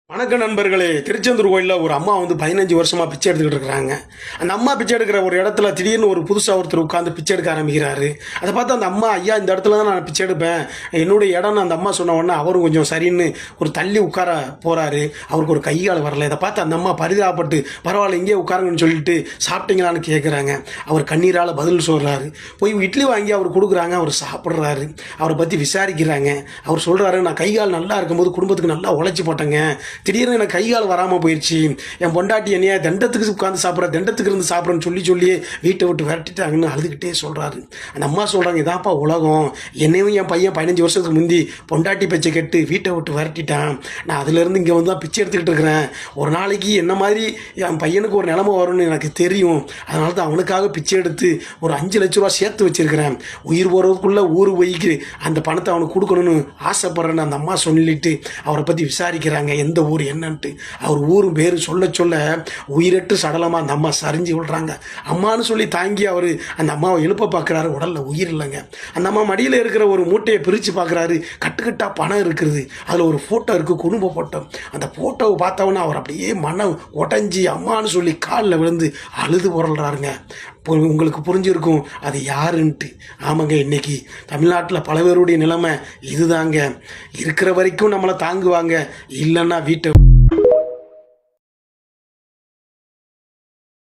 வணக்கம் நண்பர்களே. திருச்செந்தூர் கோயிலில் ஒரு அம்மா 15 வருஷமாக பிச்சை எடுத்துக்கிட்டு இருக்கிறாங்க. அந்த அம்மா பிச்சை எடுக்கிற ஒரு இடத்துல திடீர்னு ஒரு புதுசாக ஒருத்தர் உட்காந்து பிச்சை எடுக்க ஆரம்பிக்கிறாரு. அதை பார்த்து அந்த அம்மா, ஐயா இந்த இடத்துல தான் நான் பிச்சை எடுப்பேன், என்னுடைய இடம்னு அந்த அம்மா சொன்ன உடனே அவரும் கொஞ்சம் சரின்னு ஒரு தள்ளி உட்கார போகிறாரு. அவருக்கு ஒரு கையால் வரல. இதை பார்த்து அந்த அம்மா பரிதாபப்பட்டு, பரவாயில்ல இங்கே உட்காருங்கன்னு சொல்லிட்டு சாப்பிட்டீங்களான்னு கேட்குறாங்க. அவர் கண்ணீரால் பதில் சொல்கிறாரு. போய் இட்லி வாங்கி அவர் கொடுக்குறாங்க. அவர் சாப்பிட்றாரு. அவரை பற்றி விசாரிக்கிறாங்க. அவர் சொல்கிறாரு, நான் கைகால் நல்லா இருக்கும்போது குடும்பத்துக்கு நல்லா உழைச்சி போட்டேங்க, திடீர்னு எனக்கு கைகால் வராமல் போயிடுச்சு, என் பொண்டாட்டி என்னையா தண்டத்துக்கு உட்காந்து சாப்பிட்ற, தண்டத்துக்கு இருந்து சாப்பிட்றேன்னு சொல்லியே வீட்டை விட்டு விரட்டிட்டாங்கன்னு அழுதுகிட்டே சொல்கிறாரு. அந்த அம்மா சொல்கிறாங்க, இதாப்பா உலகம், என்னையும் என் பையன் 15 வருஷத்துக்கு முந்தி பொண்டாட்டி பிச்சை கெட்டு வீட்டை விட்டு விரட்டிட்டான். நான் அதுலேருந்து இங்கே தான் பிச்சை எடுத்துக்கிட்டு இருக்கிறேன். ஒரு நாளைக்கு என்ன மாதிரி என் பையனுக்கு ஒரு நிலைமை வரும்னு எனக்கு தெரியும். அதனால தான் அவனுக்காக பிச்சை எடுத்து ஒரு 5 லட்ச ரூபா சேர்த்து வச்சிருக்கிறேன். உயிர் போகிறதுக்குள்ளே ஊர் போய்க்கு அந்த பணத்தை அவனுக்கு கொடுக்கணும்னு ஆசைப்படுறேன்னு அந்த அம்மா சொல்லிட்டு அவரை பற்றி விசாரிக்கிறாங்க. எந்த ஊர் என்னன்ட்டு. அவர் ஊர் பேர் சொல்ல உயிரட்டு சடலமாக அந்த அம்மா சரிஞ்சு விடுறாங்க. அம்மானு சொல்லி தாங்கி அவர் அந்த அம்மாவை எழுப்ப பார்க்குறாரு. உடலில் உயிர் இல்லைங்க. அந்த அம்மா மடியில் இருக்கிற ஒரு மூட்டையை பிரித்து பார்க்குறாரு. கட்டுக்கட்டாக பணம் இருக்குது. அதில் ஒரு ஃபோட்டோ இருக்குது, குடும்ப ஃபோட்டோ. அந்த ஃபோட்டோவை பார்த்தவொன்னே அவர் அப்படியே மனம் உடஞ்சி அம்மானு சொல்லி காலில் விழுந்து அழுது புரள்றாருங்க. உங்களுக்கு புரிஞ்சிருக்கும் அது யாருன்ட்டு. ஆமாங்க, இன்னைக்கு தமிழ்நாட்டில் பல பேருடைய நிலைமை இதுதாங்க. இருக்கிற வரைக்கும் நம்மளை தாங்குவாங்க, இல்லைன்னா வீட்டை